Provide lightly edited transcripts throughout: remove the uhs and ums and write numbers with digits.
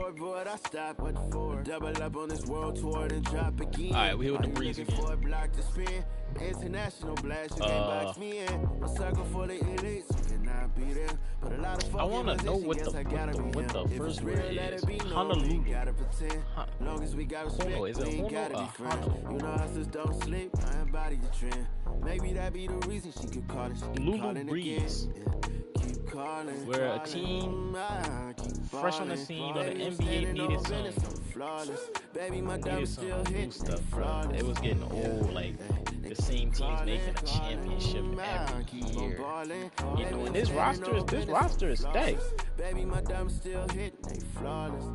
scoreboard, I stop at the 4. Double up on this world tour and drop again. Alright, we here with the Breeze again. Block to spin. International blast, you can't box me in. A circle full of elites, you cannot be there. But a lot of I want to know what the first word is. Honolulu. Long as we got respect, Hono, is it we Hono gotta or be friends. Hono? You know hustlers don't sleep, I embody the trend. Maybe that be the reason she could call it. Lulu Breeze. Keep calling. We're a team fresh on the scene, but the NBA needed some new stuff, bro. It was getting old, like the same teams making a championship every year. You know, and this roster is stacked. Baby, my diamond still hit, they flawless.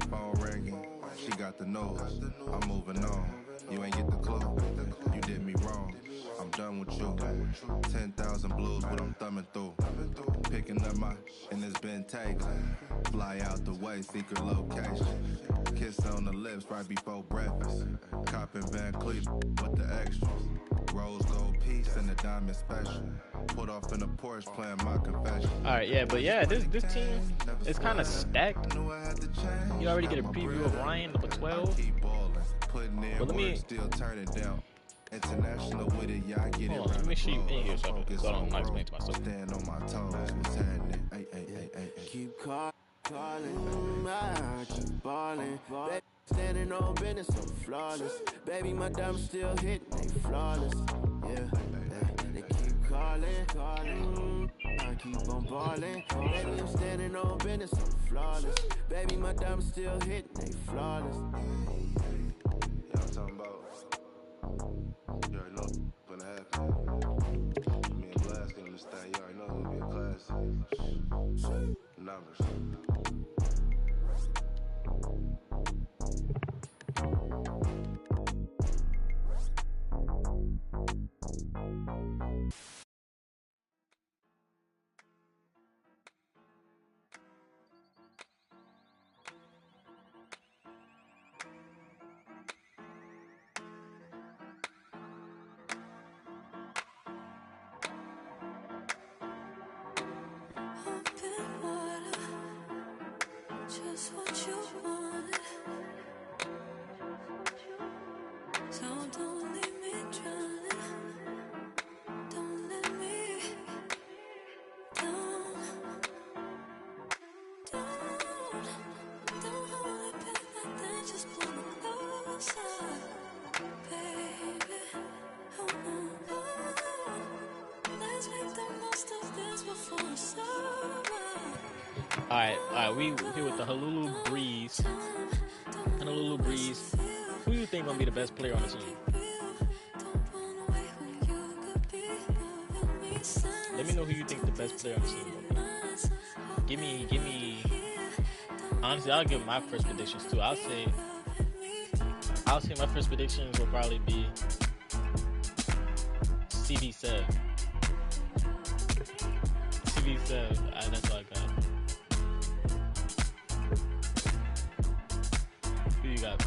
Phone ringing, she got the nose. I'm moving on. You ain't get the clue. You did me wrong. I'm done with you. 10,000 blues, what I'm thumbing through. Picking up my, and it's been taken. Fly out the way, secret location. Kiss on the lips right before breakfast. Copping Van Cleef with the extras. Rose gold piece and the diamond special. Put off in the Porsche playing my confession. Alright, yeah, but yeah, this team is kind of stacked. You already get a preview of Ryan, number 12. But let me still turning down. International with it, yeah, I get it. Let me show you in here so I don't explain to myself. Stand on my toes, what's happening? Ay. Keep calling, I keep balling. Standing on business, so flawless. Baby, my diamonds still hit, they flawless. Yeah, they keep calling, I keep on balling. Baby, I'm standing on business, so flawless. Baby, my diamonds still hit, they flawless. Yeah, I'm talking about. You already know what's gonna happen. Me and Blast in this thing, you already know it's gonna be a classic. Numbers. Just what you want. So don't leave me drowning. Don't let me down. Don't hold it back like that. Just pull me closer, baby. Let's make the most of this before it's over. Alright, we here with the Honolulu Breeze. Honolulu Breeze. Who do you think gonna be the best player on the team? Let me know who you think the best player on the team will be. Give me. Honestly, I'll give my first predictions too. I'll say my first predictions will probably be CB7. CB7. That's all I got. Who you got?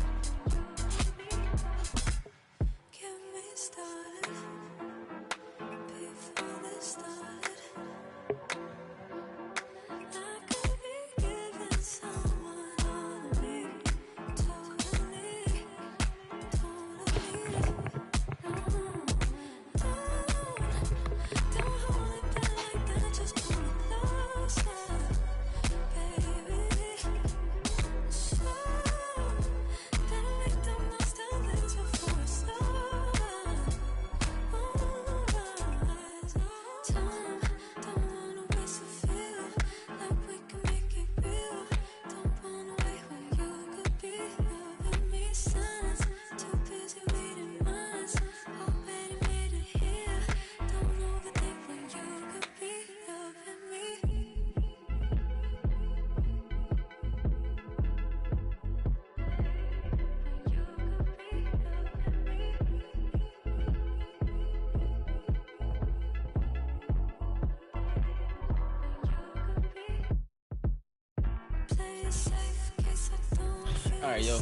All right, yo.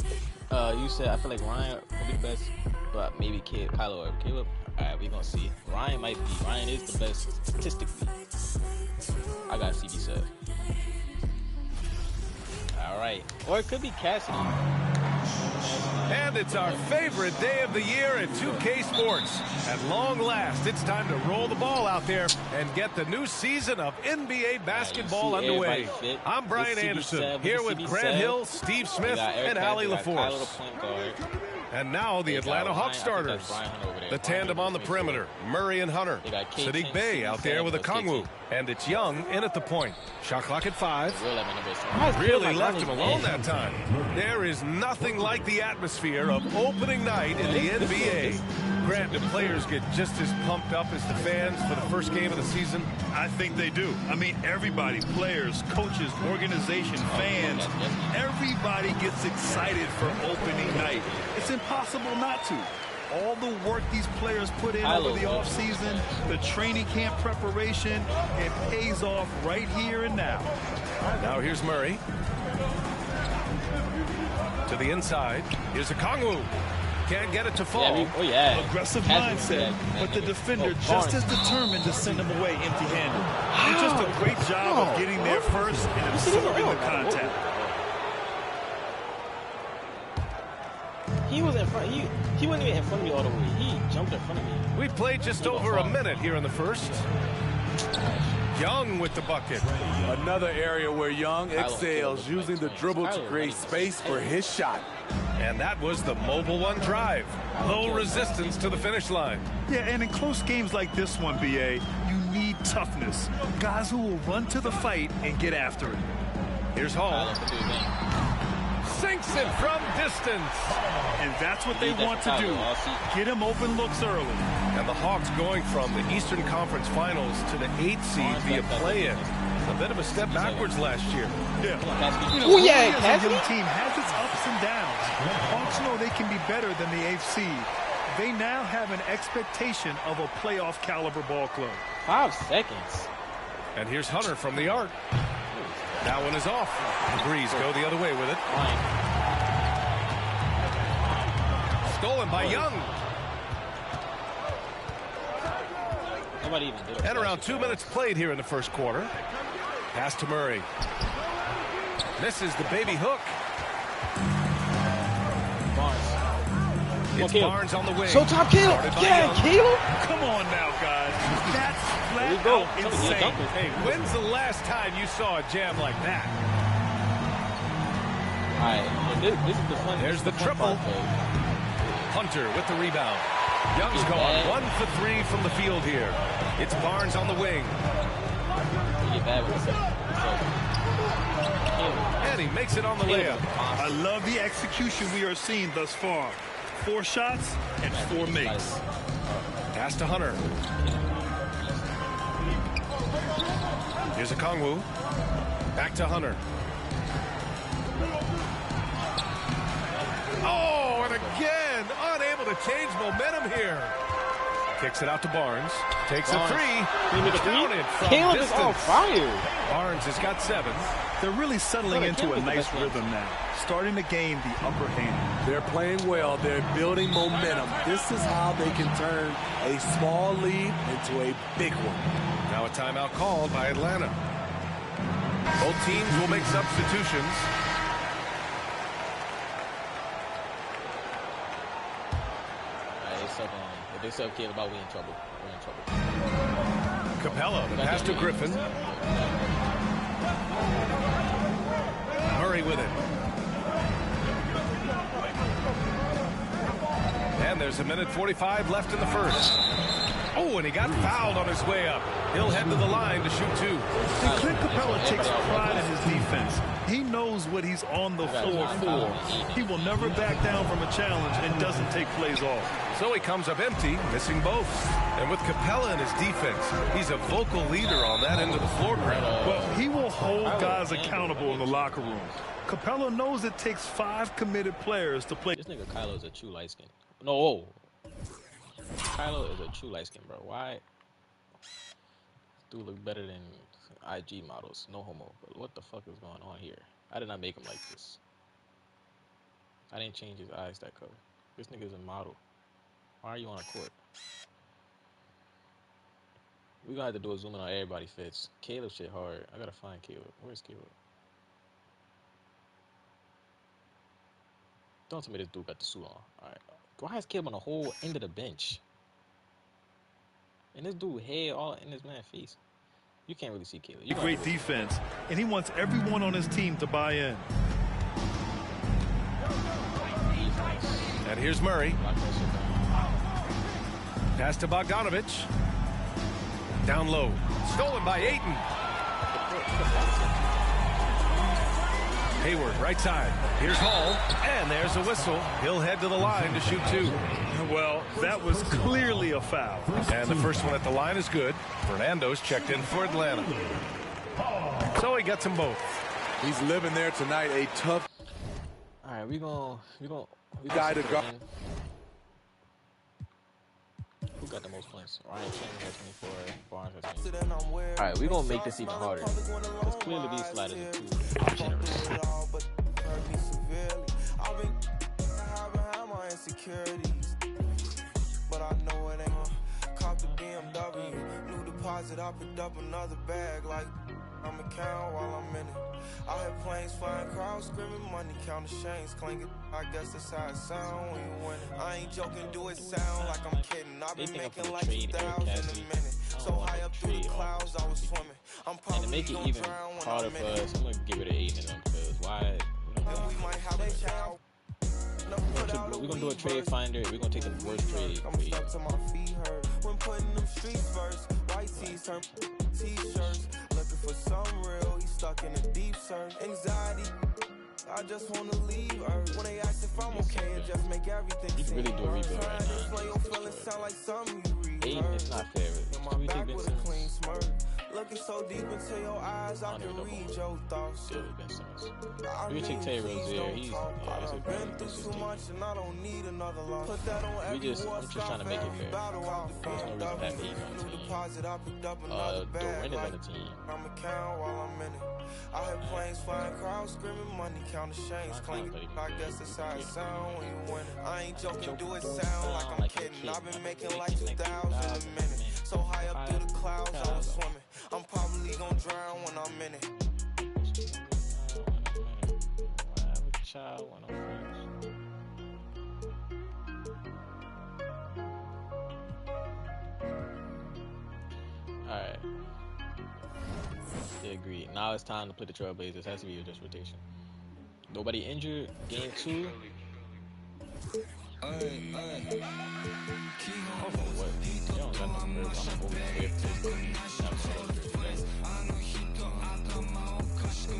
You said I feel like Ryan will be the best, but maybe Kylo or Caleb. All right, we gonna see. Ryan is the best statistically. I got CB7. White. Or it could be Cassidy. And it's our favorite day of the year at 2K Sports. At long last, it's time to roll the ball out there and get the new season of NBA basketball underway. I'm Brian Anderson, here with Grant Hill, Steve Smith, and Allie LaForce. And now the Atlanta Hawks starters. The tandem on the perimeter, Murray and Hunter. Sadiq Bey out there with Okongwu. And it's Young in at the point. Shot clock at 5. Really left him alone that time. There is nothing like the atmosphere of opening night in the NBA. Grant, do players get just as pumped up as the fans for the first game of the season? I think they do. I mean, everybody, players, coaches, organization, fans, everybody gets excited for opening night. It's impossible not to. All the work these players put in over the offseason, the training camp preparation, it pays off right here and now. Now here's Murray. To the inside. Here's Okongwu. Can't get it to fall. Aggressive mindset, but the defender just as determined to send him away empty-handed. It's just a great job of getting there first and absorbing the contact. He was in front. He wasn't even in front of me all the way. He jumped in front of me. We played just over a minute here in the first. Young with the bucket. Another area where Young excels, using the dribble to create space for his shot. And that was the mobile one drive. Low resistance to the finish line. Yeah, and in close games like this one, BA, you need toughness. Guys who will run to the fight and get after it. Here's Hall. Sinks it from distance. And that's what they want to do. Get him open looks early. And the Hawks going from the Eastern Conference Finals to the 8th seed via play-in. A bit of a step backwards last year. Yeah. Oh, yeah, Cassidy. The young team has its ups and downs. Hawks know they can be better than the 8th seed. They now have an expectation of a playoff caliber ball club. 5 seconds. And here's Hunter from the arc. That one is off. The Breeze go the other way with it. Stolen by Young. Nobody even did it. And around 2 minutes played here in the first quarter. Pass to Murray. Misses the baby hook. Barnes. It's Barnes on the wing. Showtime kill. Yeah, kill. Come on now, guys. That's flat go. out insane. Hey, when's the last time you saw a jam like that? All right, this is the fun. There's the triple. Hunter with the rebound. Young's gone 1 for 3 from the field here. It's Barnes on the wing. And he makes it on the layup. I love the execution we are seeing thus far. 4 shots and 4 makes. Pass to Hunter. Here's Okongwu. Back to Hunter. Oh, and again, unable to change momentum here. Kicks it out to Barnes. Takes a 3. Counted from Caleb distance. is on fire. Barnes has got 7. They're really settling into a nice rhythm now, starting to gain the upper hand. They're playing well. They're building momentum. This is how they can turn a small lead into a big one. Now a timeout called by Atlanta. Both teams will make substitutions. If they sub Caleb out, we in trouble. We're in trouble. Capella, pass to Griffin. Murray with it. And there's a minute 45 left in the first. Oh, and he got fouled on his way up. He'll head to the line to shoot 2. And Clint Capella takes pride in his defense. He knows what he's on the floor for. He will never back down from a challenge and doesn't take plays off. So he comes up empty, missing both. And with Capella in his defense, he's a vocal leader on that end of the floor. Well, he will hold guys accountable in the locker room. Capella knows it takes 5 committed players to play. This nigga Kylo is a true light skin. No. Kylo is a true light skin, bro. Why? Dude look better than IG models. No homo. But what the fuck is going on here? I did not make him like this. I didn't change his eyes that color. This nigga's a model. Why are you on a court? We're gonna have to do a zoom in on everybody fits. Caleb shit hard. I gotta find Caleb. Where's Caleb? Don't tell me this dude got the suit on. All right. Why is Caleb on the whole end of the bench? And this dude head all in this man's face. You can't really see Caleb. Great defense, and he wants everyone on his team to buy in. And here's Murray. Pass to Bogdanovich. Down low. Stolen by Ayton. Hayward, right side. Here's Hall. And there's a whistle. He'll head to the line to shoot 2. Well, that was clearly a foul. And the first one at the line is good. Fernando's checked in for Atlanta. So he gets them both. He's living there tonight. A tough All right, we guy to guard. Who got the most points? Ryan King has 24. Barnes has 24. All right, we're going to make this even harder. Because clearly these sliders are too generous. But I know it ain't gonna cop the BMW. New deposit, I picked up another bag like I'm a count while I'm in it. I hear planes flying, crowds screaming, money counting chains clanking. I guess that's how it sound when you win it. I ain't joking, do it sound like I'm kidding. I've been making like 2,000 a minute. So high up through the clouds, I was swimming. I'm And to probably make it gonna even drown when harder I'm for in it. us, I'm going to give it an 8 in them. Because why? And we might have a child. We're going to do a trade finder. We're going to take the worst trade. I'm stuck to my feet hurt when putting them streets first. White tees turn t-shirts. Looking for some real, he's stuck in a deep search. Anxiety, I just wanna leave Earth. When they ask if I'm okay, it just make everything You can seem really do a worse. rebuild right Just now. play your feelings sound like something you read. 8, it's not fair. In my Should we back take Ben with a clean Simmons? smirk. Looking so deep into your eyes, I don't can even know read who- your thoughts. Still Ben Simmons. I We can take mean, Terry please Rozier. don't He's talk yeah, about it's a it. pretty Been through too much and I don't need another loss. Put that on every I'm just trying to make it fair. battle out the There's no reason to have 8 on the team. deposit, I picked up another bag. Doran is on the Like team. I'm a count while I'm in it. I hear planes flying, crowds screaming, money counting chains clanking. I guess that's how it sound when you win it. I ain't joking, do it sound like I'm kidding. I've been making like 2,000 a minute. So high up through the clouds, I was swimming. I'm probably gonna drown when I'm in it. Child, one on Alright. They agree. Now it's time to play the Trailblazers. Has to be just rotation. Nobody injured. Game 2. What? You don't got no nerves. I'm gonna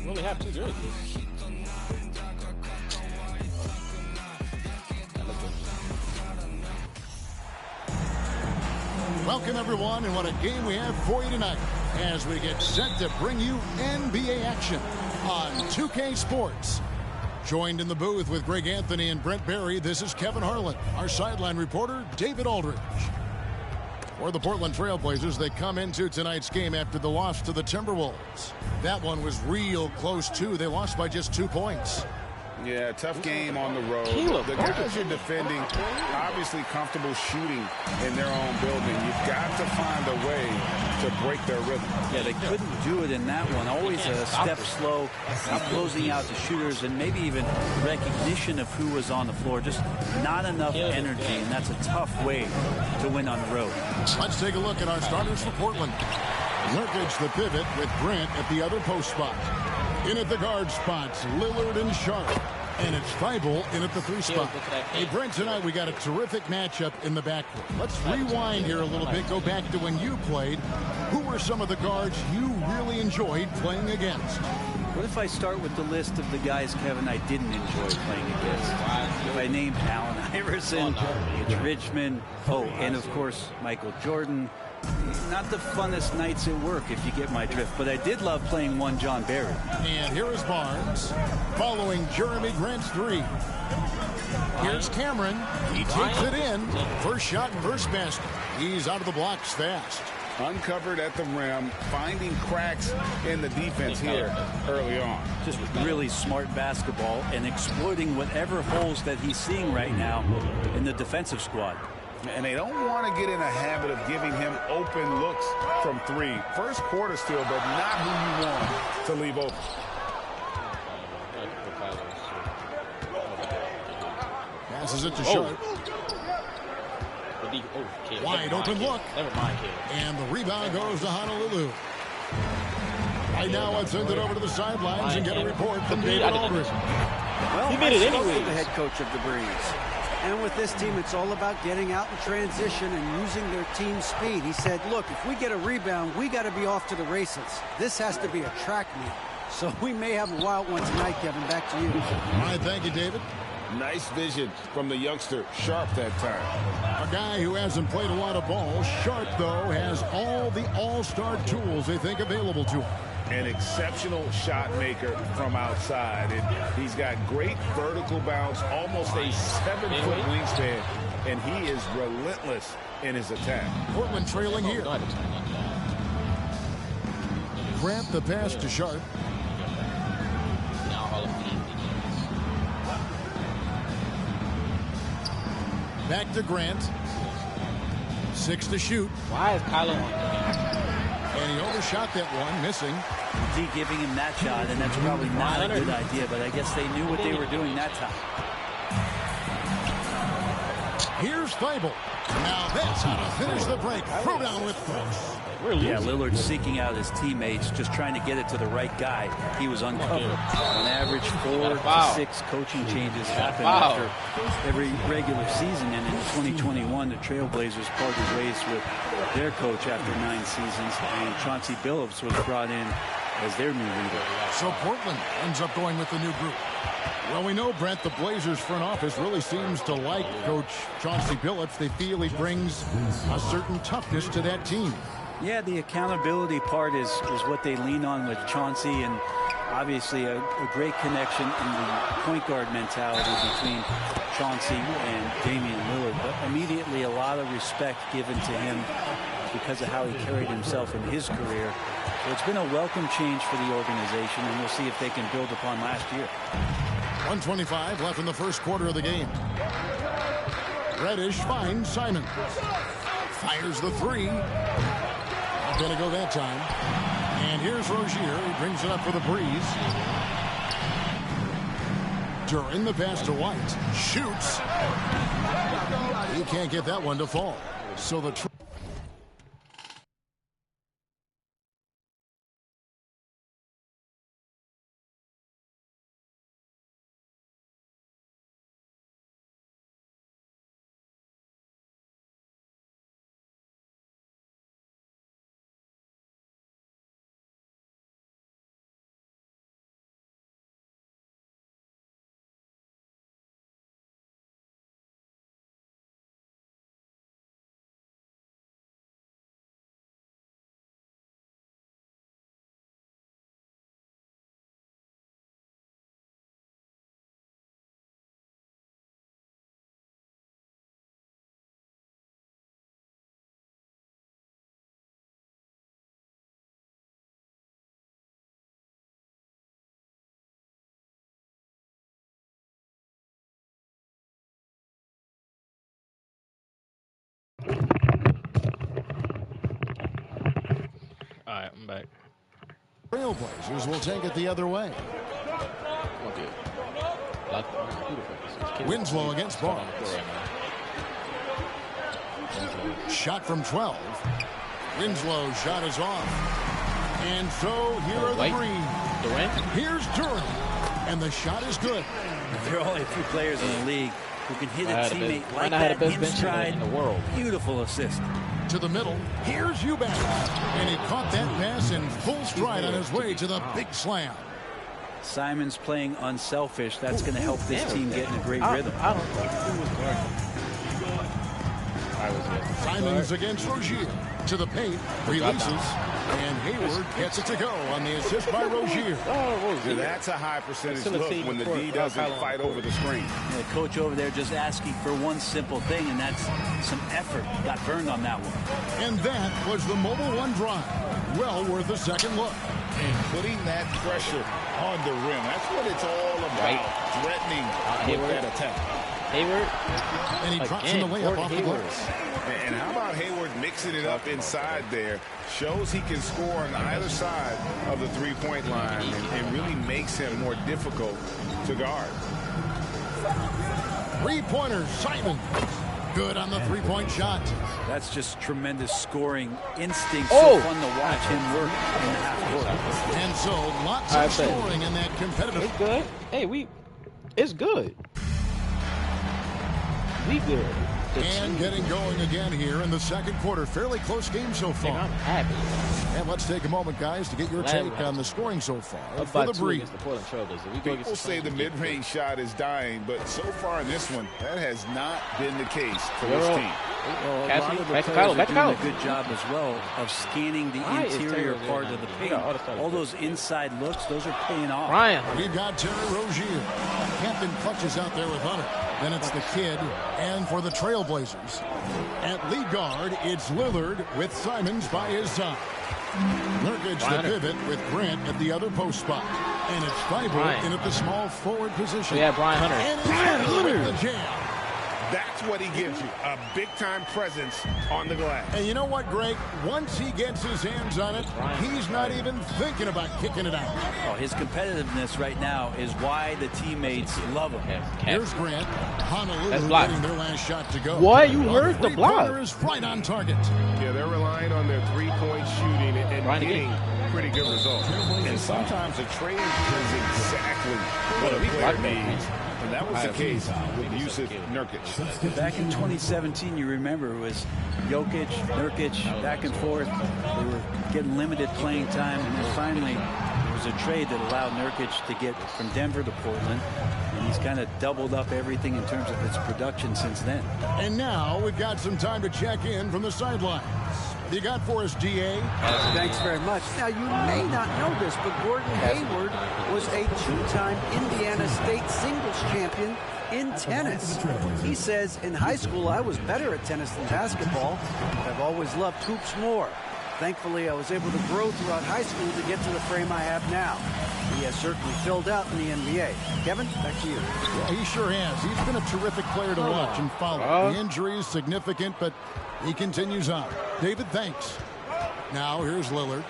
we only have 2 jerseys. Welcome, everyone, and what a game we have for you tonight as we get set to bring you NBA action on 2K Sports. Joined in the booth with Greg Anthony and Brent Barry, this is Kevin Harlan. Our sideline reporter, David Aldridge. For the Portland Trailblazers, they come into tonight's game after the loss to the Timberwolves. That one was real close, too. They lost by just 2 points. Yeah, tough game on the road. The guys you're defending, obviously comfortable shooting in their own building. You've got to find a way to break their rhythm. Yeah, they couldn't do it in that one. Always a step slow, closing out the shooters, and maybe even recognition of who was on the floor. Just not enough energy, and that's a tough way to win on the road. Let's take a look at our starters for Portland. Nurkic the pivot with Grant at the other post spot. In at the guard spots, Lillard and Sharp. And it's Thibault in at the 3 spot. Hey, Brent, tonight we got a terrific matchup in the backcourt. Let's rewind here a little bit, go back to when you played. Who were some of the guards you really enjoyed playing against? What if I start with the list of the guys, Kevin, I didn't enjoy playing against? If I named Allen Iverson, it's Richmond, and of course, Michael Jordan. Not the funnest nights at work, if you get my drift, but I did love playing one John Barry. And here is Barnes, following Jeremy Grant's 3. Here's Cameron. He takes it in. First shot, first basket. He's out of the blocks fast. Uncovered at the rim, finding cracks in the defense here early on. Just really smart basketball and exploiting whatever holes that he's seeing right now in the defensive squad. And they don't want to get in a habit of giving him open looks from 3. First quarter still, but not who you want to leave open. Passes it to Sharp. Okay, wide open look. Never mind, kid. And the rebound goes to Honolulu. Right now, let's send it over to the sidelines and get a report from David Aldridge. Well, he made it I spoke anyways. to the head coach of the Breeze. And with this team, it's all about getting out in transition and using their team speed. He said, look, if we get a rebound, we got to be off to the races. This has to be a track meet. So we may have a wild one tonight, Kevin. Back to you. All right, thank you, David. Nice vision from the youngster, Sharp, that time. A guy who hasn't played a lot of ball. Sharp, though, has all the all-star tools they think available to him. An exceptional shot maker from outside. And he's got great vertical bounce, almost a 7-foot wingspan, and he is relentless in his attack. Portland trailing here. Grant the pass to Sharp. Back to Grant. 6 to shoot. Why is Kylo on? And he overshot that one, missing. D giving him that shot, and that's probably not a good idea, but I guess they knew what they were doing that time. Here's Thibault. Now that's how to finish the break. Throw down with force. Yeah, Lillard seeking out his teammates, just trying to get it to the right guy. He was uncovered. On average, 4 to 6 coaching changes happen after every regular season. And in 2021, the Trailblazers parted ways with their coach after 9 seasons, and Chauncey Billups was brought in as their new leader. So Portland ends up going with the new group. Well, we know, Brent, the Blazers front office really seems to like Coach Chauncey Billups. They feel he brings a certain toughness to that team. Yeah, the accountability part is what they lean on with Chauncey, and obviously a great connection in the point guard mentality between Chauncey and Damian Lillard. But immediately a lot of respect given to him because of how he carried himself in his career. So it's been a welcome change for the organization, and we'll see if they can build upon last year. 1:25 left in the first quarter of the game. Reddish finds Simon. Fires the three. Not going to go that time. And here's Rozier. He brings it up for the Breeze. During the pass to White. Shoots. He can't get that one to fall. So the All right, I'm back. Trailblazers will take it the other way. Okay. Winslow against Barnes. Shot from 12. Winslow's shot is off. And so here are the Breeze. Here's Durant. And the shot is good. There are only a few players in the league who can hit a teammate like that in stride. In the world. Beautiful assist. To the middle. Here's Eubanks. And he caught that pass in full stride on his way to the big slam. Simon's playing unselfish. That's going to help this team get in a great rhythm. I don't think it was guarding. Simons against Rozier. To the paint. Releases. And Hayward gets it to go on the assist by Rozier. That's a high percentage look when the D doesn't fight over the screen. And the coach over there just asking for one simple thing, and that's some effort. Got burned on that one. And that was the Mobile One drive. Well worth a second look. And putting that pressure on the rim. That's what it's all about. Threatening with that attack. Hayward. And he drops in the layup off the glass. And how about Hayward mixing it up inside there? Shows he can score on either side of the three-point line and really makes him more difficult to guard. Three-pointer, Simon. Good on the three-point shot. That's just tremendous scoring instinct. Oh. So fun to watch him work in the half court. And so lots of scoring in that competitive. It's good. Hey, it's good. We good. And getting going again here in the second quarter. Fairly close game so far. I'm happy. And let's take a moment, guys, to get your take on the scoring so far for the Breeze. People say the mid-range shot is dying, but so far in this one, that has not been the case for this team. Well, a lot of the players are doing a good job as well of scanning the interior part of the paint. All those inside looks, those are paying off. Ryan. We've got Terry Rozier. Captain Clutch is out there with Hunter. Then it's the kid. And for the Trailblazers, at lead guard, it's Lillard with Simons by his side. Nurkic the pivot with Grant at the other post spot. And it's Thibault in at the small forward position. Yeah, Brian Hunter. And it's with the jam. That's what he gives you, a big-time presence on the glass. And you know what, Greg? Once he gets his hands on it, he's not even thinking about kicking it out. Oh, his competitiveness right now is why the teammates love him. Here's Grant. Honolulu getting their last shot to go. What? You heard the block. Is right on target. Yeah, they're relying on their three-point shooting and getting pretty good results. And sometimes a trade is exactly what a player needs. And that was the case with Jusuf Nurkic. Back in 2017, you remember, it was Jokic, Nurkic, back and forth. They were getting limited playing time, and then finally there was a trade that allowed Nurkic to get from Denver to Portland, and he's kind of doubled up everything in terms of his production since then. And now we've got some time to check in from the sidelines. You got for us, DA? Thanks very much. Now, you may not know this, but Gordon Hayward was a two-time Indiana State singles champion in tennis. He says, in high school, I was better at tennis than basketball, but I've always loved hoops more. Thankfully, I was able to grow throughout high school to get to the frame I have now. He has certainly filled out in the NBA. Kevin, back to you. Yeah, he sure has. He's been a terrific player to watch and follow. The injury is significant, but he continues on. David, thanks. Now, here's Lillard.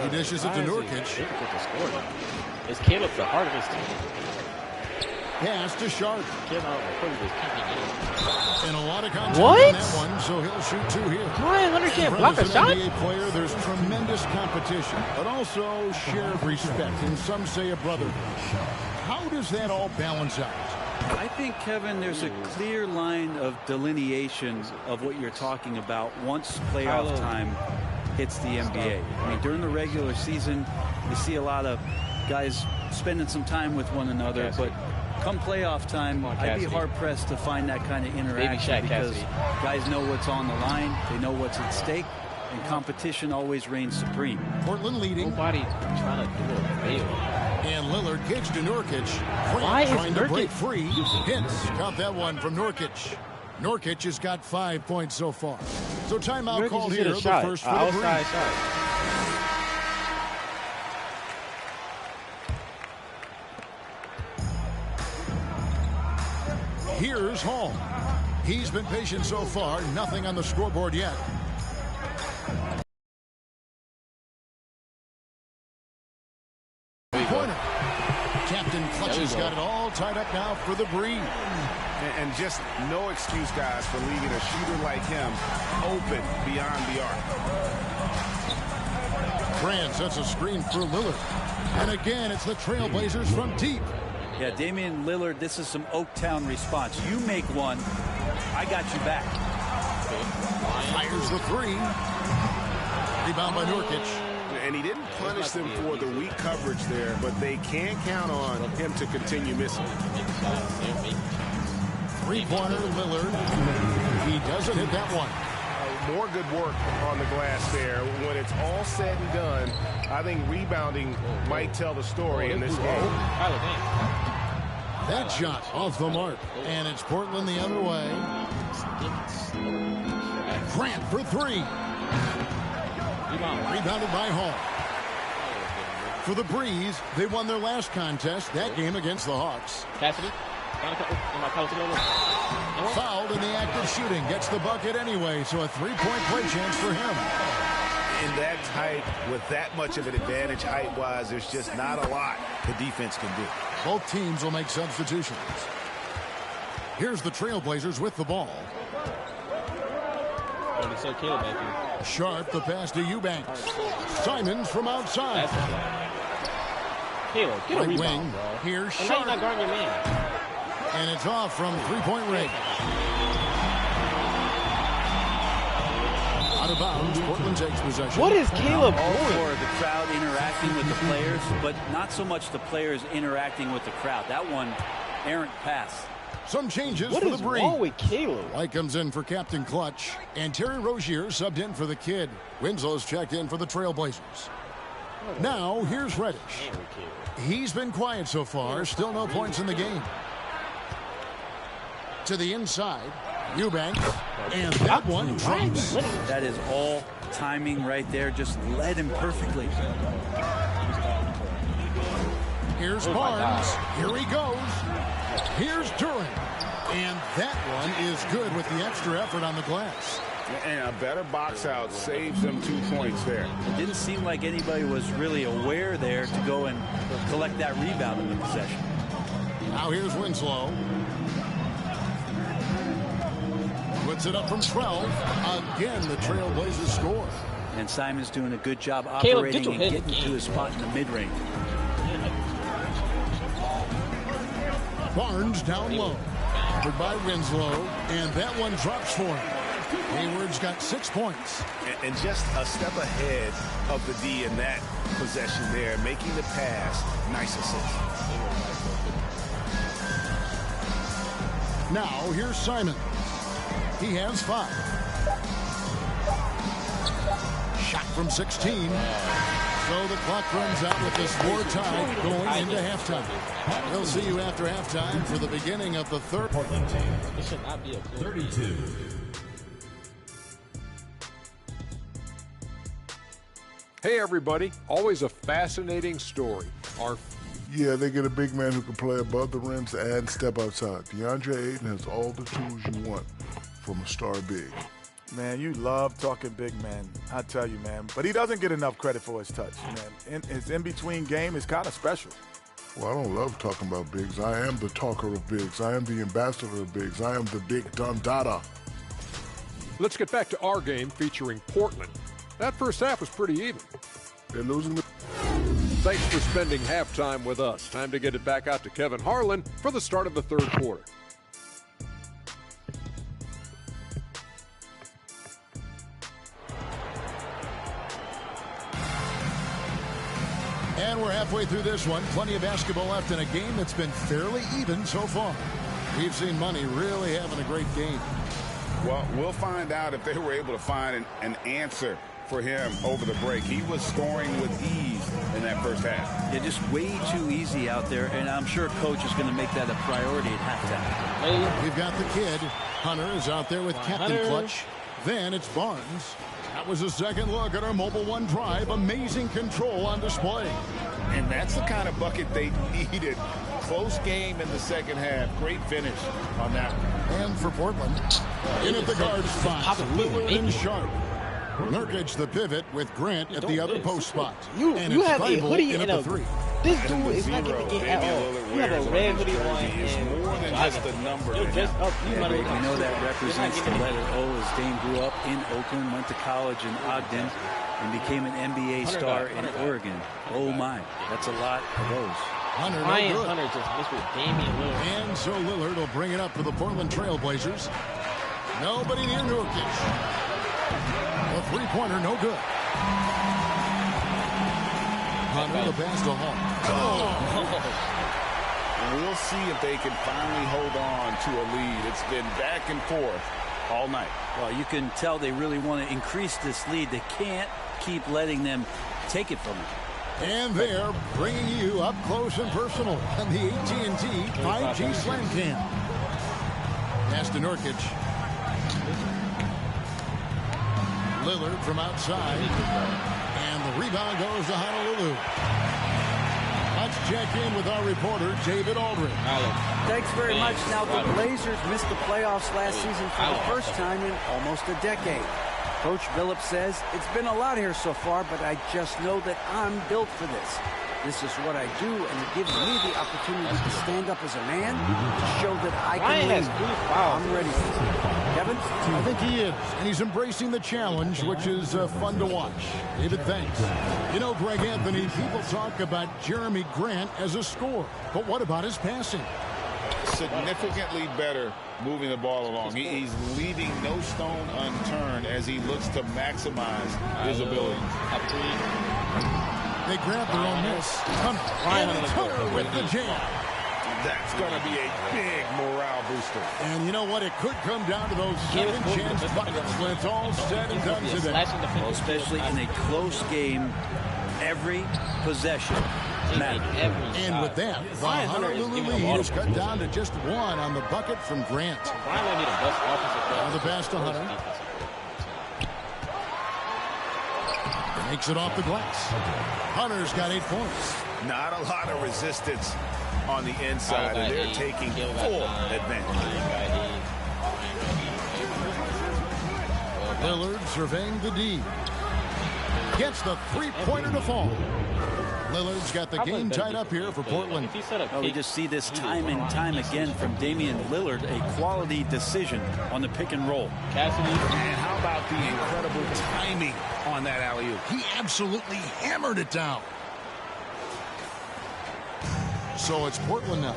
He dishes it to Nurkic. Is Caleb the heart of his team? Pass to Sharp. And a lot of contact what? on that one, so he'll shoot two here. Brian Hunter can't block a shot? NBA player, there's tremendous competition, but also shared respect, and some say a brotherhood. How does that all balance out? I think, Kevin, there's a clear line of delineation of what you're talking about once playoff time hits the NBA. I mean, during the regular season, you see a lot of guys spending some time with one another, but come playoff time, I'd be hard-pressed to find that kind of interaction because guys know what's on the line, they know what's at stake, and competition always reigns supreme. Portland leading. Nobody trying to do a fail. And Lillard kicks to Nurkic. Why is trying to break Nurkic free? Hits. Got that one from Nurkic. Nurkic has got 5 points so far. So timeout called here. The first for the outside shot. Here's Hall. He's been patient so far. Nothing on the scoreboard yet. Corner. Captain Clutch has got it all tied up now for the Breeze. And just no excuse, guys, for leaving a shooter like him open beyond the arc. Grant sets a screen for Lillard. And again, it's the Trailblazers from deep. Yeah, Damian Lillard, this is some Oaktown response. You make one, I got you back. Fires the three. Rebound by Nurkic. And he didn't punish them for the weak coverage there, but they can't count on him to continue missing. Three-pointer Lillard. He doesn't hit that one. More good work on the glass there. When it's all said and done, I think rebounding might tell the story in this game. That shot off the mark. And it's Portland the other way. Grant for three. Rebounded by Hall. For the Breeze, they won their last contest, that game against the Hawks. Cassidy? Fouled in the act of shooting. Gets the bucket anyway, so a three-point play chance for him. In that tight, with that much of an advantage height-wise, there's just not a lot the defense can do. Both teams will make substitutions. Here's the Trailblazers with the ball. Sharp, the pass to Eubanks. Simons from outside. Caleb, get a rebound, wing. bro. Here's And now Sharp. you're not guarding your man. And it's off from three-point range. Out of bounds, Portland takes possession. What is Caleb All doing? for the crowd interacting with the players, but not so much the players interacting with the crowd. That one, errant pass. Some changes What for is the Breeze. wrong with Caleb? White comes in for Captain Clutch, and Terry Rozier subbed in for the Kid. Winslow's checked in for the Trailblazers. Now, here's Reddish. He's been quiet so far, still no points in the game. To the inside, Eubanks, and that one drops. That is all timing right there. Just led him perfectly. Here's Barnes. Here he goes. Here's Duran. And that one is good with the extra effort on the glass. And a better box out saves them 2 points there. It didn't seem like anybody was really aware there to go and collect that rebound in the possession. Now here's Winslow. Puts it up from 12. Again, the Trailblazers score. And Simon's doing a good job Caleb, operating get your and head getting in the to game. his spot in the mid-range. Barnes down low. Covered by Winslow. And that one drops for him. Hayward's got 6 points. And just a step ahead of the D in that possession there, making the pass. Nice assist. Now here's Simon. He has 5. Shot from 16. So the clock runs out with the score tie going into halftime. We'll see you after halftime for the beginning of the third. This should not be a 32. Hey everybody, always a fascinating story. Yeah, they get a big man who can play above the rims and step outside. DeAndre Ayton has all the tools you want from a star big. Man, you love talking big man, I tell you, man. But he doesn't get enough credit for his touch, man. His in-between game is kind of special. Well, I don't love talking about bigs. I am the talker of bigs. I am the ambassador of bigs. I am the big dumb dada. Let's get back to our game featuring Portland. That first half was pretty even. They're losing the... Thanks for spending halftime with us. Time to get it back out to Kevin Harlan for the start of the third quarter. And we're halfway through this one. Plenty of basketball left in a game that's been fairly even so far. We've seen Money really having a great game. Well, we'll find out if they were able to find an answer for him over the break. He was scoring with ease in that first half. Yeah, just way too easy out there, and I'm sure Coach is going to make that a priority at halftime. We've got the Kid. Hunter is out there with Captain Clutch. Then it's Barnes. That was a second look at our Mobile One drive. Amazing control on display. And that's the kind of bucket they needed. Close game in the second half. Great finish on that one. And for Portland, in at the guard spot, Lillard and Sharp. Nurkic the pivot with Grant at the other post spot. You have a hoodie in and at a the 3. This dude is not getting the game at all. You have a red hoodie on and more than just a number. you're dressed up. You might We as know that represents the letter O as Dame grew up in Oakland, went to college in Ogden, and became an NBA star in Oregon. Oh my, that's a lot of O's. Hunter, no Ryan good. Hunter just missed with Damian Lillard. And so Lillard will bring it up for the Portland Trailblazers. Nobody near Nurkic. A three-pointer, no good. Hunter the pass to Hall. And we'll see if they can finally hold on to a lead. It's been back and forth all night. Well, you can tell they really want to increase this lead. They can't keep letting them take it from them. And they're bringing you up close and personal on the AT&T 5G Slam Cam. Pass to Nurkic. Lillard from outside. And the rebound goes to Honolulu. Let's check in with our reporter, David Aldridge. Thanks very much. Now, the Blazers missed the playoffs last season for the first time in almost a decade. Coach Billups says, it's been a lot here so far, but I just know that I'm built for this. This is what I do, and it gives me the opportunity to stand up as a man to show that I can win. I'm ready for it. Kevin? I think he is, and he's embracing the challenge, which is fun to watch. David, thanks. You know, Greg Anthony, people talk about Jeremy Grant as a scorer, but what about his passing? Significantly better moving the ball along. He's leaving no stone unturned as he looks to maximize his ability. They grab their own miss. Hunter with the jam. That's going to be a big morale booster. And you know what? It could come down to those second chance buckets when it's all said and done today. Well, especially in a close game, every possession matters. And with that, the Honolulu lead is cut down to just one on the bucket from Grant. Now the pass to Hunter. Makes it off the glass. Hunter's got 8 points. Not a lot of resistance on the inside, and they're taking full advantage. Lillard surveying the D. Gets the three-pointer to fall. Lillard's got the game tied up here for Portland. We just see this time and time again from Damian Lillard, a quality decision on the pick and roll. And how about the incredible timing on that alley-oop? He absolutely hammered it down. So it's Portland now.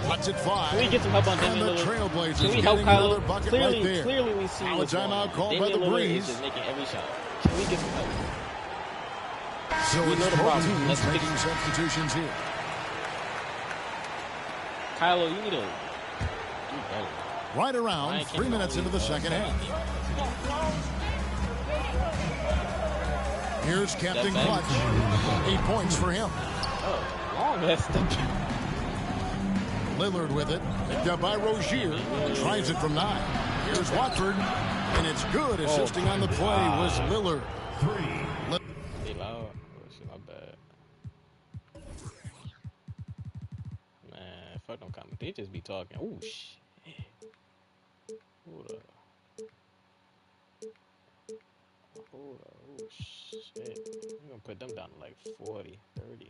Let's it 5. Can we get some help on Damian Lillard? Lillard? Can we help Kylo? Clearly, right clearly we see now a timeout called by the Lillard Breeze. is making every shot. Can we get some help? So we it's know the both problem. teams Let's making fix it. substitutions here. Kylo, you need to do better. Right around 3 minutes into the second half. Here's Captain Clutch. 8 points for him. Oh, long ass step. Lillard with it. Picked up by Rozier. Tries it from 9. Here's Watford. And it's good. Assisting on the play was Lillard. They loud. Oh, shit, my bad. Man, fuck them comments. They just be talking. Oh, shit. Hold up. Oh, shit. I'm gonna put them down to like 40, 30.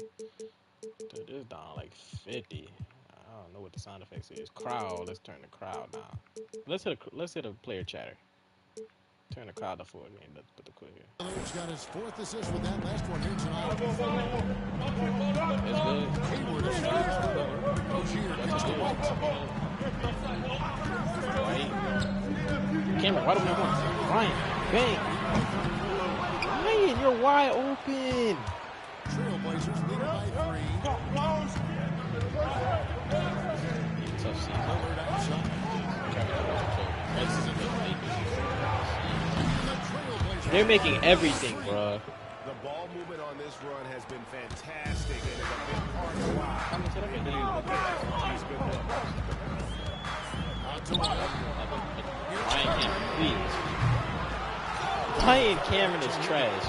Put this down to like 50. I don't know what the sound effects is. Crowd. Let's turn the crowd down. Let's hit a player chatter. Turn the crowd to 40. Let's put the quick here. Lillard's got his 4th assist with that last one here tonight. That's good. Hayward is first for Lillard. Rozier kicks to White. Cameron, why don't we want Ryan? Bang! Ryan, you're wide open. Trailblazers lead by 3. Tough season. Lillard outside. They're making everything, bro. The ball movement on this run has been fantastic, and is a big part of why. He's been Ryan Cameron, please. Ryan Cameron is trash.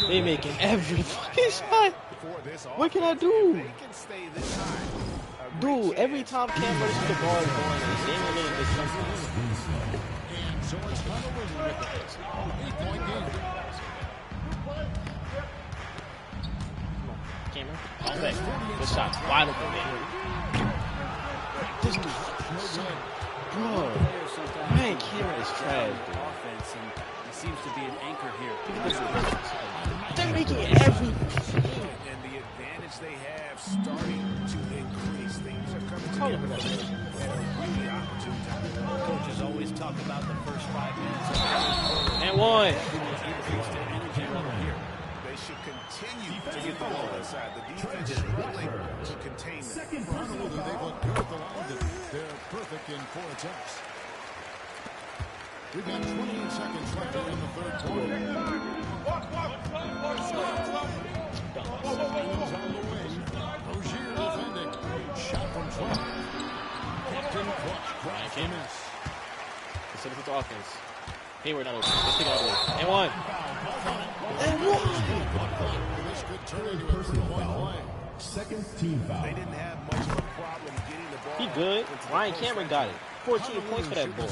They making every fucking shot. What can I do? Dude, every time Cameron is the ball is going in, Damian Lillard is something. And so it's Honolulu with the 8-point game. Cameron, all back. Good shot. Wide open, man. This dude, bro. Ryan Cameron is trash, dude. Offense, and he seems to be an anchor here. They're making everything. And the advantage they have starting to increase. Things are coming together at a really opportune time. Coaches always talk about the first 5 minutes. And one. They should continue to get the ball inside. The defense is struggling to contain them. Honolulu, they've looked good at the line. They're perfect in 4 attempts. We've got 28 seconds left here in the third quarter. Rozier defending. Shot from 12. Captain Clutch. Ryan Cameron. Instead of his offense. Hayward not open. Let's take it all the way. And one. And one. This could turn into a 3-point play. Second team foul. They didn't have much of a problem getting the ball. He good. Ryan Cameron got it. 14 points for that boy.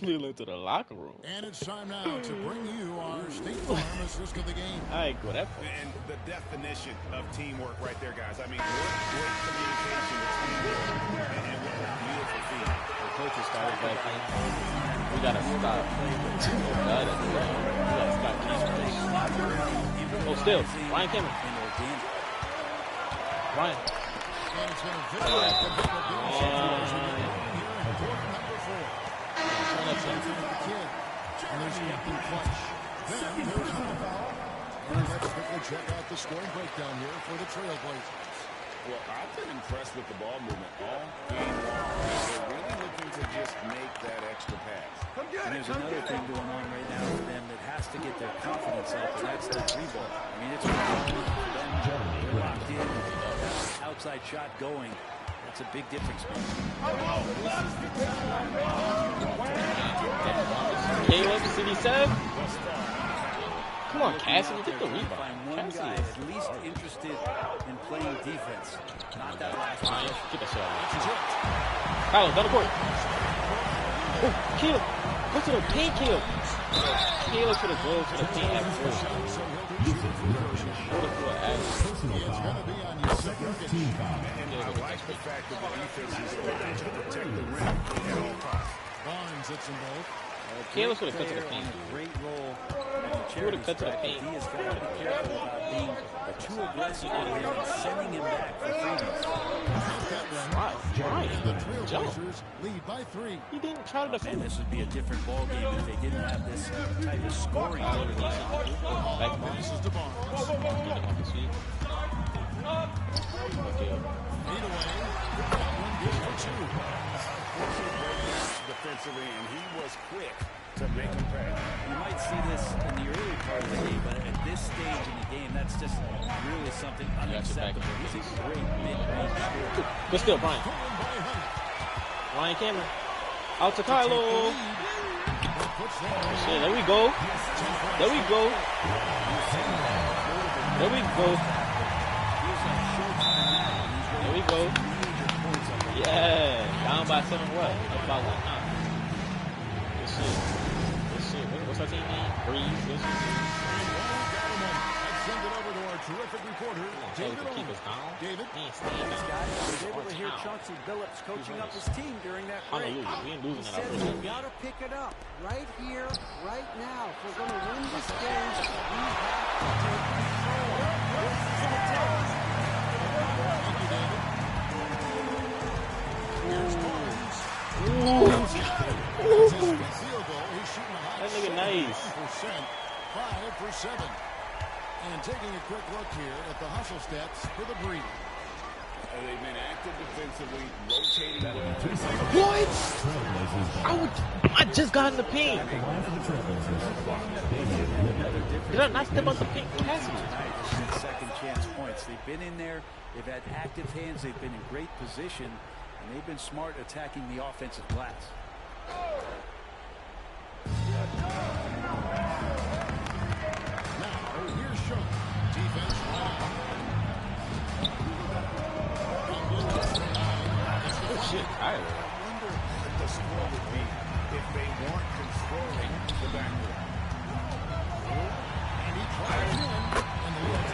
They went to the locker room. And it's time now to bring you our State Farm assist of the game. All right, go that. And the definition of teamwork right there, guys. I mean, what great communication between them and what a beautiful feat. The coaches started back in. We gotta stop. We gotta stop keeping. Oh, still, Ryan Cameron. Ryan. And there's Captain Clutch. Then there's Hunter. And let's quickly check out the scoring breakdown here for the Trailblazers. Well, I've been impressed with the ball movement all game long. They're really looking to just make that extra pass. And there's another thing going on right now for them that has to get their confidence up, and that's the three ball. I mean, it's been for them. They're locked in. Outside shot going. That's a big difference maker. Caleb, City 7. Come on, Cassidy, get the rebound. Find one guy at least interested in playing defense. Not that last one. Get that shit out of here. Kyle, down the court. Oh, Caleb. Go to the paint, Caleb. Caleb to the goal, to the paint at first. I like the fact that the defense is trying to protect the rim at all costs. Barnes hits them both. Caleb should have cut to the paint. Great role. He would have cut to the paint. He has got to be careful about being too aggressive on him and sending him back for freebies. Ryan, jump. Lead by 3. He didn't try to defend. And this would be a different ball game if they didn't have this type of scoring. Back passes to Barnes. Defensively, and he was quick to make him pay. You might see this in the early part of the game, but at this stage in the game, that's just really something unacceptable. He's a great mid-range scorer. Good still, Brian. Ryan Cameron. Out to Kylo. Shit, there we go. There we go. There we go. There we go. Yeah, down by 7 what? Up by 1 now. Good shit. Good shit. What's our team name? Breeze. Good shit. Send it over to our terrific reporter, David keep us down. David. These guys was able to hear Chauncey Billups coaching up his team during that break. Hallelujah. We ain't losing He that said opportunity. we got to pick it up right here, right now. If we're going to win this game, we have to take control. This is an attack. Thank you, David. Here's Barnes. Ooh. Field goal. He's shooting a high That nigga nice. 5 for 7. And taking a quick look here at the hustle stats for the Breeze. They've been active defensively, rotating. What? I just got in the paint. Did I not step out the paint? Cassidy. Second chance points. They've been in there. They've had active hands. They've been in great position. And they've been smart attacking the offensive glass. Here's Sean. Defense Good shit, Tyler. I wonder what the score would be if they weren't controlling the backcourt. And he tries in. And the Wolves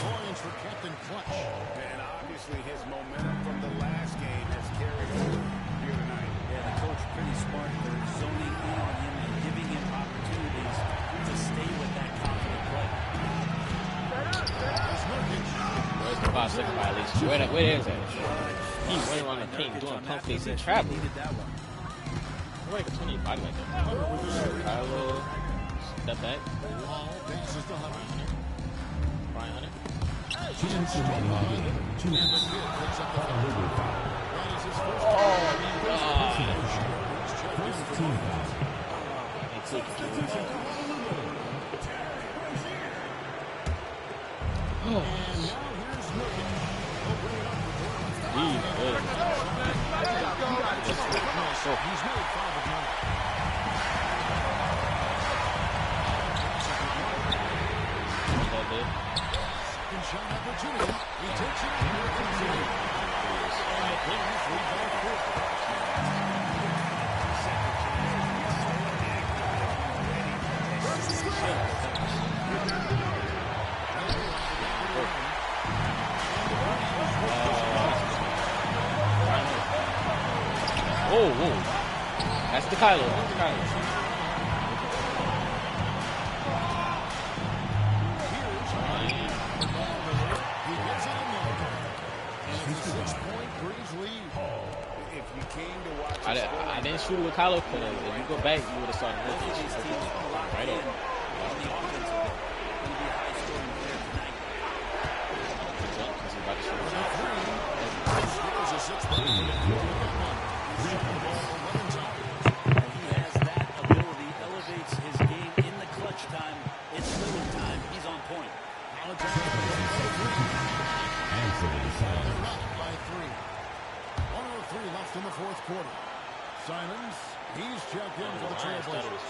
points for Captain Clutch. And obviously his momentum from the last game has carried over here tonight. Yeah, the coach pretty smart. They're zoning in on him and giving him opportunities to stay with that confident play. Where's the 5-second violation? Where is that? He's running around the paint doing pump fakes and travel. We're like a 20 body like that. Kylo, step back. Brian Hunter. He's made 5 of 9. Second shot opportunity. He takes it out. And the Clippers lead by 4. Whoa, whoa. That's the Kylo. That's the Kylo. I didn't shoot it with Kylo because if you go back, you would have started looking right over. In the fourth quarter. Simons, he's checked in for the Trailblazers.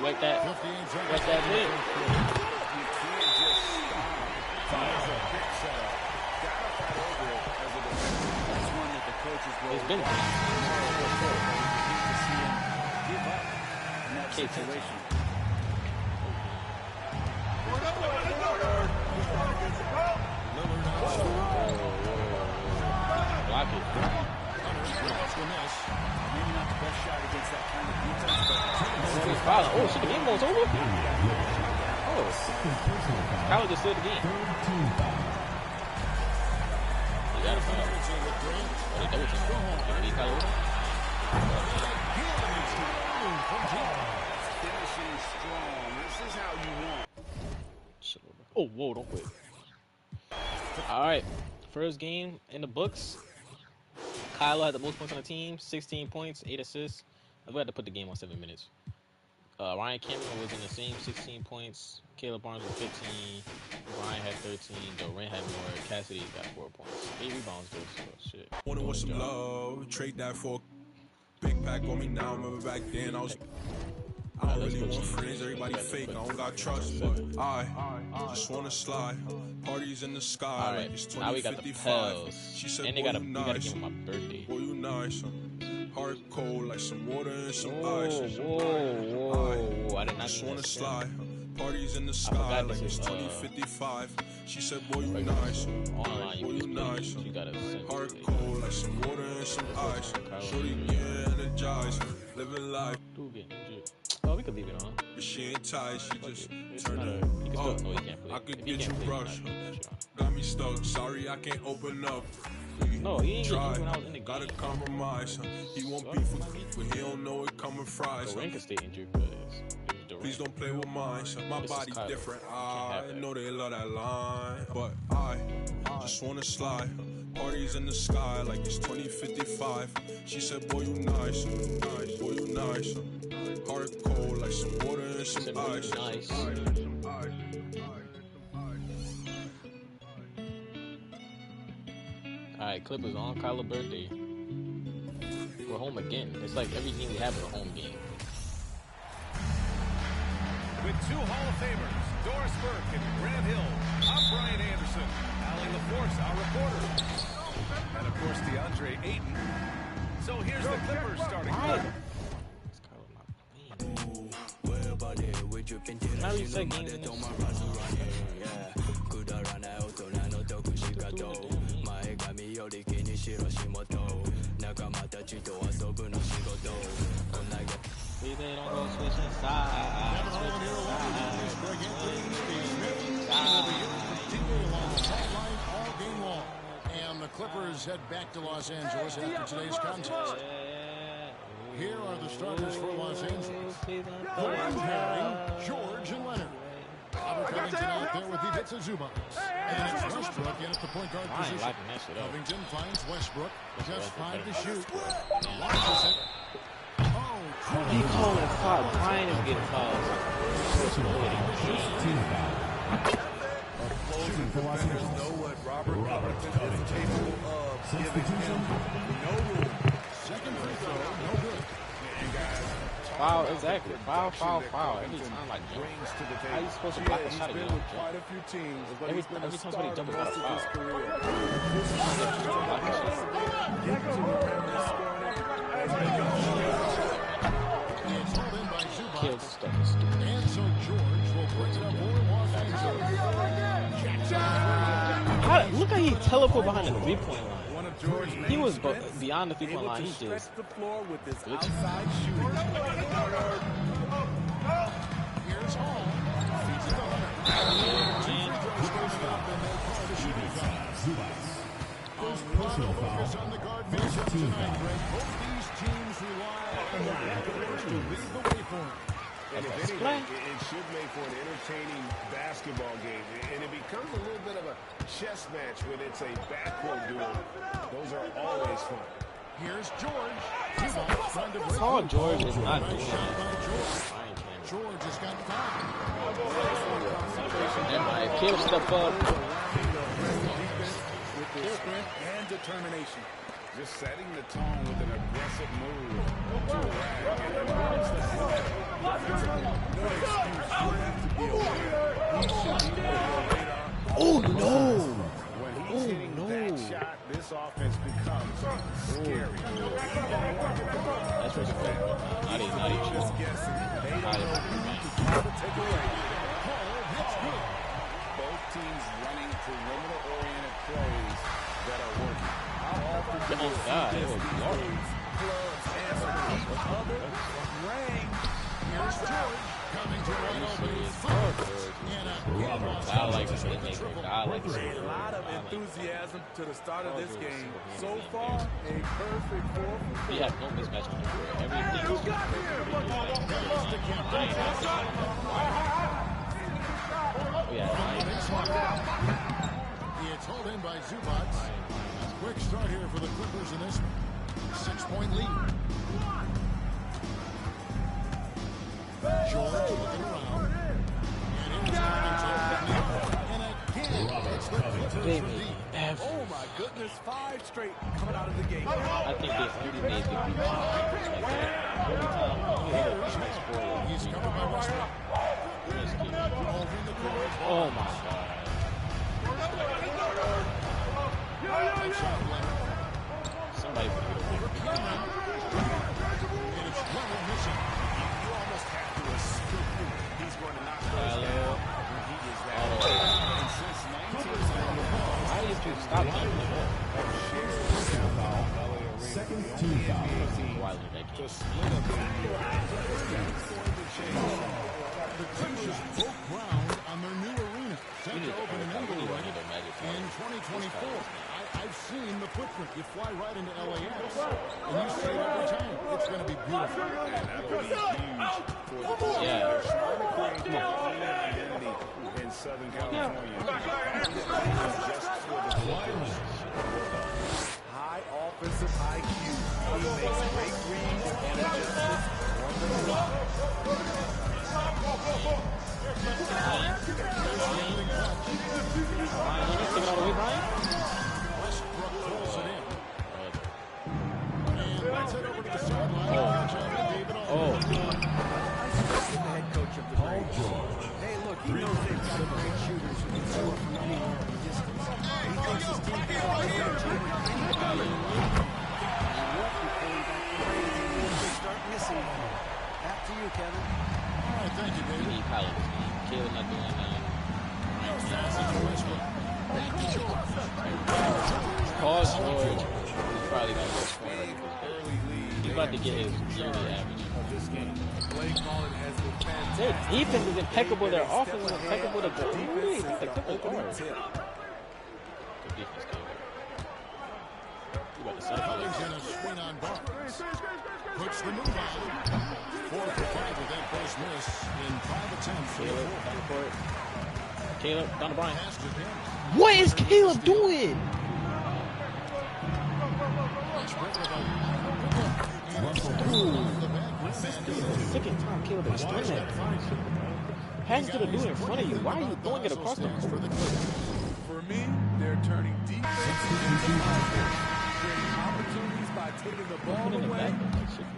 Wet that bit. It's been situation. Block it. Maybe not the best shot against that kind of defense, but oh shit, the game ball's over? Oh. Kylo just stood the game. You got it. Double team. Beat Kylo. Finishing strong. This is how you want. Oh, whoa, don't quit. Alright. First game in the books. Kylo had the most points on the team, 16 points, 8 assists. We had to put the game on 7 minutes. Ryan Cameron was in the same 16 points. Caleb Barnes with 15. Brian had 13. Durant had more. Cassidy got 4 points. 8 rebounds though, so shit. Wanna want some love, trade that for a big pack on me now. Remember back then I don't really want friends, everybody fake, I don't got trust, but I just wanna slide. Parties in the sky, like it's 2055. She said, and they gotta give him my birthday. Boy, you nice. Heart cold like some water and some ice. Whoa, I did not just wanna slide. Parties in the sky like it's 2055. She said, boy, you nice. Online, you nice. You gotta send heart cold like some water and some ice. Shorty get energized, living life. Dude get injured. Oh, we could leave it on. But she ain't tired, she just turned it up. I could get you brush. Got me stuck, sorry I can't open up. No, he ain't try. when I was in the game. Gotta compromise. He won't beef with me, but he don't know it coming fries. Durant could stay injured because please don't play with mine. My body's different. I know they love that line, but I just wanna slide. Parties in the sky like it's 2055. She said, boy, you nice. Boy, you nice. Heart cold like some water and some ice. Nice. Alright, Clippers on Kylo's birthday. We're home again. It's like every game we have is a home game. With 2 Hall of Famers, Doris Burke and Grant Hill, I'm Brian Anderson. Allie LaForce, our reporter. And of course, DeAndre Ayton. So here's the Clippers starting lineup. Can I reset games in this? Please they don't go switching sides. And the Clippers head back to Los Angeles after today's contest. Here are the starters for Los Angeles. Gordon Perry, George, and Leonard. Robert Covington out there with Ivica Zubac. And it's Westbrook in at the point guard position. Covington finds Westbrook. Just 5 to shoot. Launches it. He calling a foul. Brian is getting fouled. defensive defenders know what Robert Covington is capable of, giving him no room. Second free throw, no good. Foul, exactly. Foul. Every time I jump. How are you supposed to block a shot if you don't jump? Quite a few teams, but Every he's been time somebody a jumps, star it's most a of his foul. career. Block a shot. Getting to the rim and scoring it has become It's held in by Zubac. Kids stuff is stupid. And so George will bring it up for Los Angeles. Jackson. Look how he teleported behind the three-point line. one of George's He main was strengths, beyond the three-point able line. to He stretch just the floor with his glitched. outside shooting. Here's Hall. Personal foul. First team foul. Both these teams rely on their players to lead the way for them. And if anything, it should make for an entertaining basketball game. And it becomes a little bit of a chess match when it's a backcourt duel. Those are always fun. Here's George. Zubac trying to break Paul through. George is not Nice doing shot it. by George. George has got 5. Never mind. Caleb step up. With his strength and determination. Just setting the tone with an aggressive move to Oh no! When he's hitting that shot, this offense becomes scary. That's what's good. Not even Just guessing. They don't know who to take away. Both teams running perimeter-oriented plays that are working. How often do Oh, you God, see it this was these dark. days? Clubs answer each other. Rang. Here's George coming to right open. I like this playmaker. I like this. A lot of enthusiasm to the start of this game. So far, a perfect 4 for We have no mismatch on the floor. Everything is It's held in by Zubac. Quick start here for the Clippers in this one. 6-point lead. George looking around. And here's Covington. And again, it's the Clippers for Baby, the Oh my goodness, 5 straight coming out of the gate. I think they only made the people like that. Every time you hit a nice score, He's covered by Westbrook. Over in the corner. oh my god. Somebody put it away. And it's Leonard missing. You almost have to assume he's going to knock those Hello. down when he is that. And since 19 Why did you stop that? Second team foul. Why did they to split up The Clippers broke ground on their new arena. Set to open in Inglewood in 2024. I've seen the footprint. You fly right into LAX, and you see it every time. It's going to be beautiful. and that will be huge for the Yeah. trying to create their own identity in Southern California. Just for the Clippers. High offensive IQ. He makes great reads and adjustments on the fly. Westbrook pulls it in. And let's head over to the sideline. David Oh. The head coach of the Braves. Hey, look, he knows they've got great shooters who can score from anywhere in the distance. He thinks his team can play their team with anybody. And what before he got crazy and they start missing one. Back to you, Kevin. All right, thank you, We David. need pilots. Caleb not doing that. Back to George. Paul George is probably the worst scorer. He's about to get his yearly average. Play calling has been fantastic. Their defense is impeccable. Their offense is impeccable. The goal. Really, the Clippers are. Opening tip. Good defense, Caleb. You about to set up for this. Covington a swing on Barnes. Puts the move on. 4 for 5 with that first miss in 5 attempts. Caleb down the court. Caleb down to Brian. Pass to him. What is Caleb doing? This is the second time Caleb has done that. Pass to the dude in front of you. Why are you throwing it across the court? me, they're turning defense into offense. Creating opportunities by taking the ball away.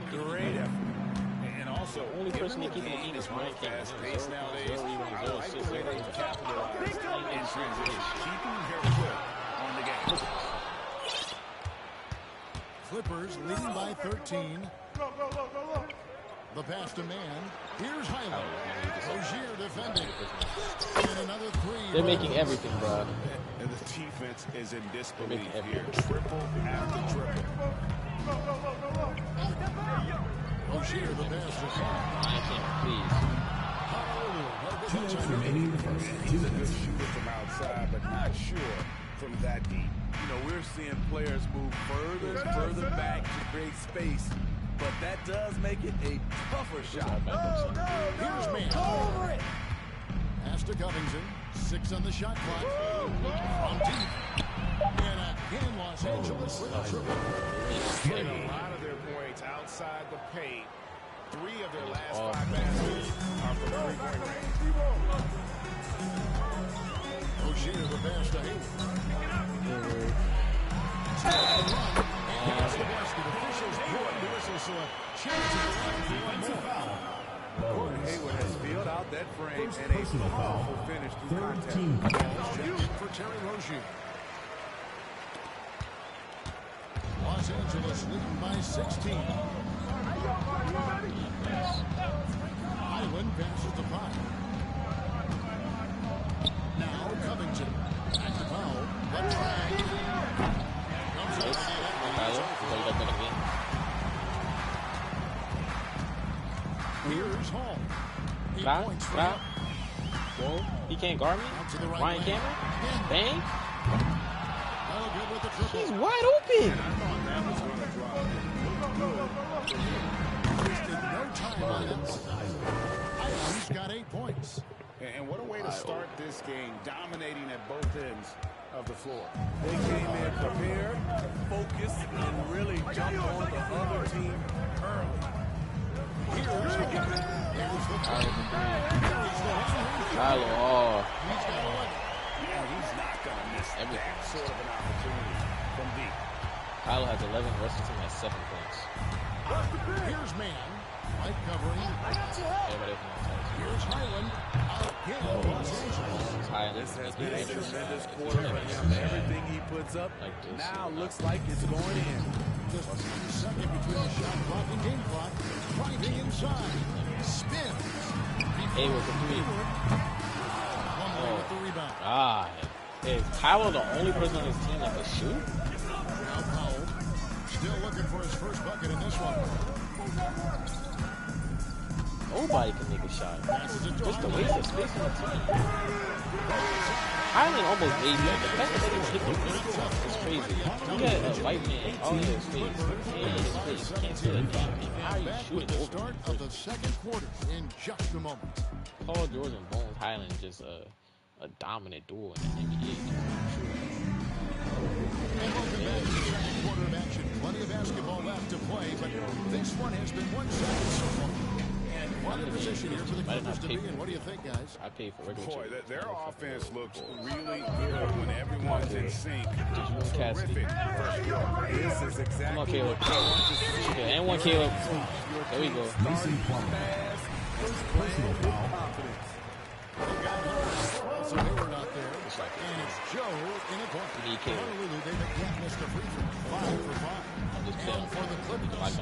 Great effort. And also, the only person they keep in the game is Ryan Cameron. Pace nowadays. I like the way they capitalize in transition, keeping their foot on the game. Clippers leading by 13. The pass to man. Here's Highland. Rozier defending. And another three. They're making everything, bro. And the defense is in disbelief here. Triple after triple. Rozier, the pass to He's a good shooter from outside, but not sure from that deep. You know, we're seeing players move further and further back to create space, but that does make it a tougher shot. Here's man. Pass to Covington. 6 on the shot clock. From deep. And again, Los Angeles with a triple. Getting a lot of their points outside the paint. 3 of their last 5 baskets are from three-point range. Rozier, the pass to Hayward. Gordon Hayward has filled out that frame and a powerful finish through contact. For Terry Rozier. Los Angeles leading by 16. Highland passes to Pine. Now Covington. Back to Powell. The drag. Comes up. Here's Hall. Whoa, he can't guard me? Ryan Cameron? Bang? He's wide open. Highland's got 8 points. And what a way to start this game, dominating at both ends of the floor. They came in prepared, focused, and really jumped on the other team early. Kylo, oh. He's not going to miss that sort of an opportunity from deep. Kylo has 11, the rest of the team has 7 points. Here's man. Mike covering. Here's Highland. This has been a tremendous quarter for him. Everything he puts up now looks like it's going in. Just a second between the shot clock and game clock. Driving inside. Spin. Hayward for 3. With the rebound. God. Is Powell the only person on his team that can shoot? Now Powell still looking for his first bucket in this one. Nobody can make a shot. Just the waste of space on the team. Highland almost made that. The fact that they didn't hit the rim is crazy. You got a white man all in his face. And his face can't see the game. How are you shooting over? Start of the second quarter in just a moment. Paul George and Bones Highland just a dominant duo in the NBA. And welcome back to the second quarter of action. Plenty of basketball left to play, but this one has been 1 second so far. And what a position here for the Clippers to be in. What do you think, guys? I paid for regular. Boy, their offense looks really good when everyone's in sync. Terrific. This is exactly Come on, Caleb. Okay, and one, Caleb. There we go. Personal foul. So Hayward out there. And it's Joe in a point. Honolulu, they've again missed a free throw. 5 for 5. And for the Clippers,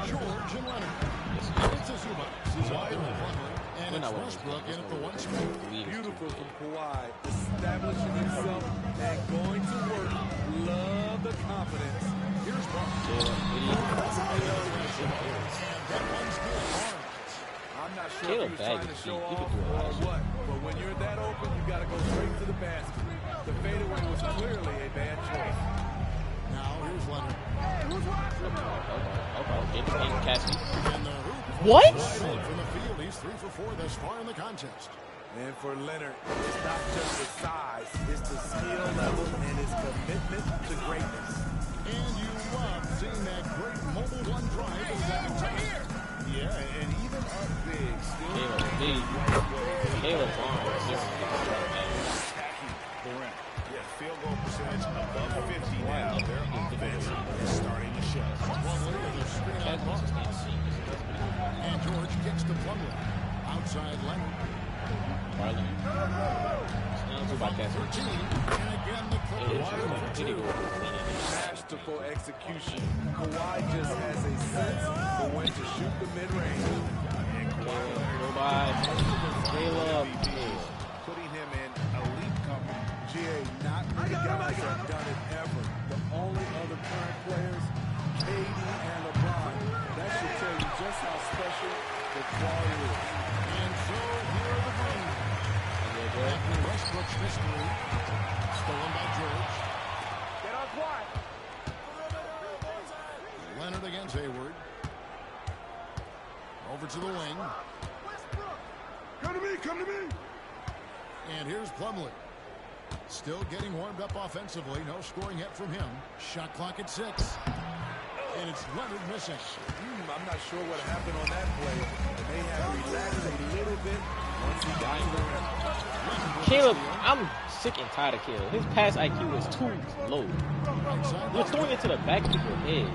George and Leonard. It's a Zubac. He's out there with Plumlee. And it's Westbrook in at the 1 spot. Beautiful from Kawhi, establishing himself and going to work. Love the confidence. Here's Barnes. And that one's good. Barnes. I'm not sure if he was trying to show off or what, but when you're that open, you got to go straight to the basket. The fadeaway was clearly a bad choice. Now here's Leonard. What? From the field, he's 3 for 4 thus far in the contest. And for Leonard, it's not just the size, it's the skill level and his commitment to greatness. And you love seeing that great mobile one drive in the second time. Yeah, and even up big, still Caleb Barnes. field goal percentage above 50 now. Their offense is starting to show. And George kicks to Plumlee. Outside Leonard. Masterful execution. Kawhi just has a sense for when to shoot the mid-range. And Kawhi Caleb. putting him in elite company. GA, not many guys have done it ever. The only other current players, KD and LeBron. That should tell you just how special the quality is. And so here are the Bruins. After Westbrook's mystery, stolen by George. Get off wide. Leonard against Hayward. Over to the wing. Come to me, come to me. And here's Plumlee. Still getting warmed up offensively. No scoring yet from him. Shot clock at 6. And it's Leonard missing. I'm not sure what happened on that play. They may have relaxed a little bit once he got to the rim. Caleb, I'm sick and tired of Caleb. His pass IQ is too low. You're throwing it to the back of your head.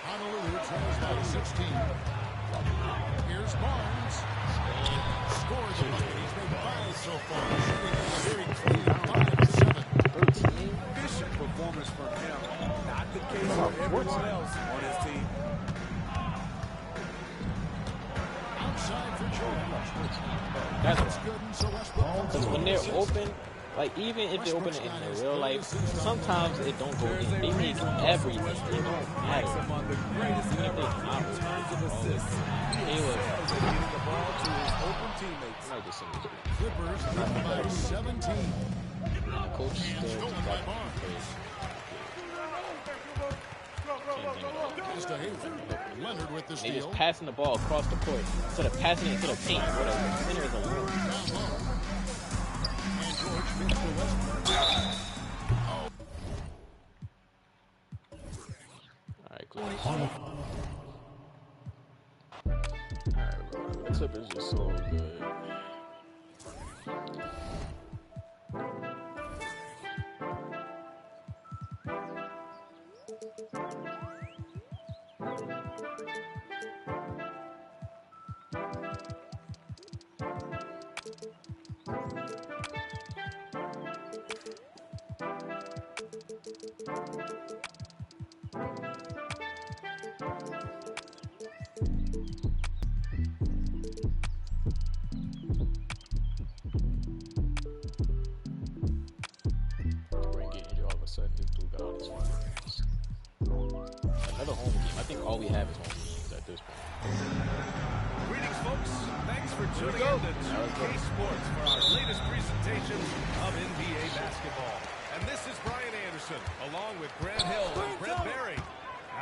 Honolulu trails by 16. Here's Barnes. Scores the bucket. He's made 5 so far. Shooting a very clean 5-7. Efficient performance from him. Not the case for everyone else on his team. Outside for Jordan. That's good. And so Westbrook. Because when they're open, like even if they're open in their real life, sometimes it don't go in. They make everything. It don't matter. Among the greatest ever in terms of assists. He was getting the ball to his open teammates. Clippers up by 17. Coach still Leonard with the they steal. just passing the ball across the court instead of passing it to the paint where the center is alone. And George fits to Westbrook. Alright, cool. Alright, the Clippers are so good. Another home game. I think all we have is home games at this point. Greetings, folks. Thanks for tuning in to 2K Sports for our latest presentation of NBA basketball. And this is Brian Anderson, along with Grant Hill and Brent Barry.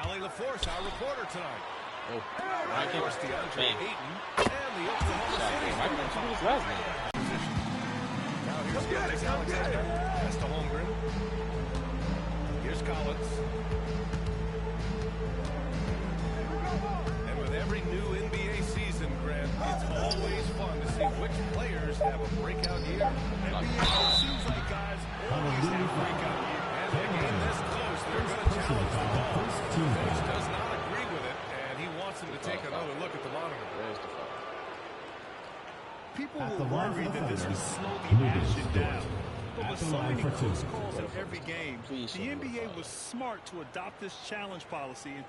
Allie LaForce, our reporter tonight. Oh, Of course, DeAndre Ayton and the Oklahoma City Why didn't you do this last game? Now here's Gilgeous Alexander. That's the Holmgren. Here's Collins. And with every new NBA season, Grant, it's always fun to see which players have a breakout year. NBA, it seems like guys always have breakout year. And a game this close, they're going to challenge the ball. Coach does not agree with it, and he wants him to take another look at the monitor. People were worried that this would slow the action down. But with so many close calls in every game, the NBA was smart to adopt this challenge policy in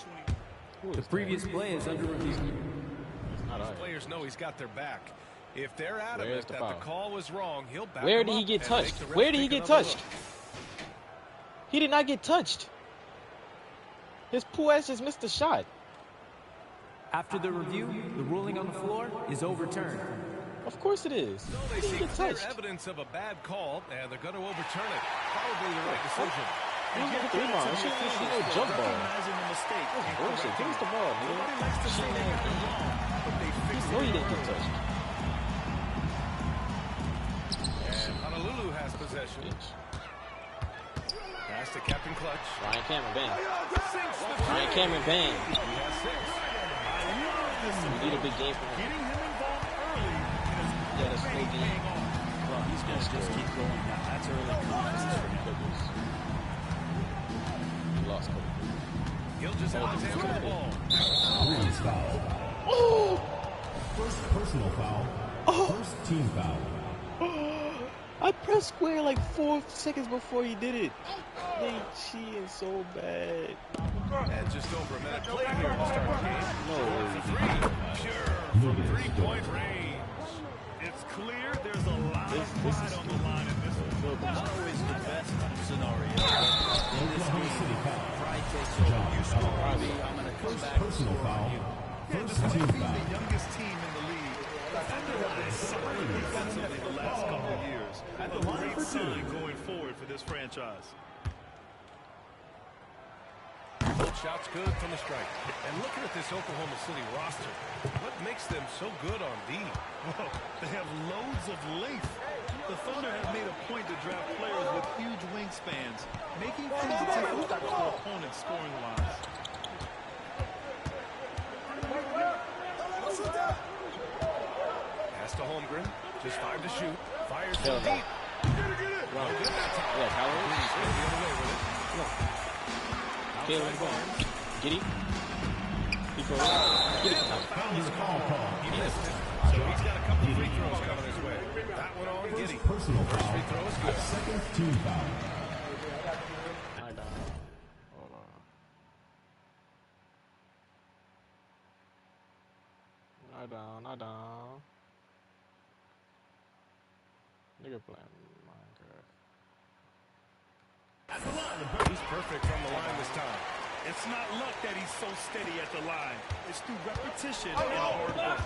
20. The previous play is under review. These players know he's got their back. If they're adamant that the call was wrong, he'll back Where him did he up get and touched? make the Where ref did he take get another touched? look. He did not get touched. His poor ass just missed the shot. After the review, the ruling on the floor is overturned. Of course it is. So they He see didn't get clear touched. evidence of a bad call, and they're going to overturn it. Probably the right decision. He was looking through mine. She didn't no jump ball. Recognizing the mistake. That's bullshit. Give us the ball, Nobody nigga. likes to say they got it wrong, but they He fixed know it. he didn't get touched. And Honolulu has possession. Pass to Captain Clutch. Ryan Cameron, bang. Sinks the Ryan three. Cameron, bang. He has 6. We need a big game from him. Getting him involved early Yeah, that's no game. He's going to just keep going now. That's early confidence for him. He lost Kobe. Foul. Oh! First personal foul. First team foul. I pressed square like 4 seconds before he did it. They cheating so bad. And just over a minute play here to start the game. No. From 3-point range. It's clear there's a lot of pride on the line in this one. It's always the best scenario. In this game, pride takes over. You score me, I'm going to come back and Personal score foul. on you. First team foul. The youngest team in the league. The Thunder have been suffering defensively the last couple of years. A great sign going forward for this franchise. Both shots good from the stripe. And looking at this Oklahoma City roster, what makes them so good on D? Well, they have loads of length. The Thunder have made a point to draft players with huge wingspans, making things difficult for opponents scoring-wise. Pass to Holmgren. Just 5 to shoot. Fires Hell from no. deep. Well, good that time. Yeah, Callaway. Breeze goes the other way with it. Caleb, go on. Get him. He goes. Get it. Foul call. He missed it. So he's got a couple free throws coming his way. That one on Giddy. Personal First foul. free throw is good. Second team foul. Hold on. Not down. Nigga playing Minecraft. He's perfect from the line this time. It's not luck that he's so steady at the line. It's through repetition and hard work.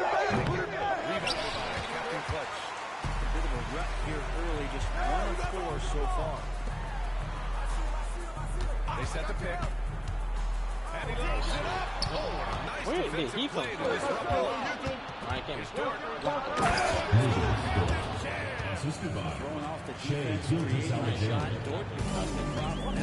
Rebounded by Captain Clutch. A bit of a rep here early, just 1 of 4 so far. They set the pick. And he loads it up. Oh, nice Where did defensive he come play to from? disrupt the line. I can't. Assisted by Throwing off the Shea defense, Gilgeous creating a shot. Alexander. Dort becomes the problem.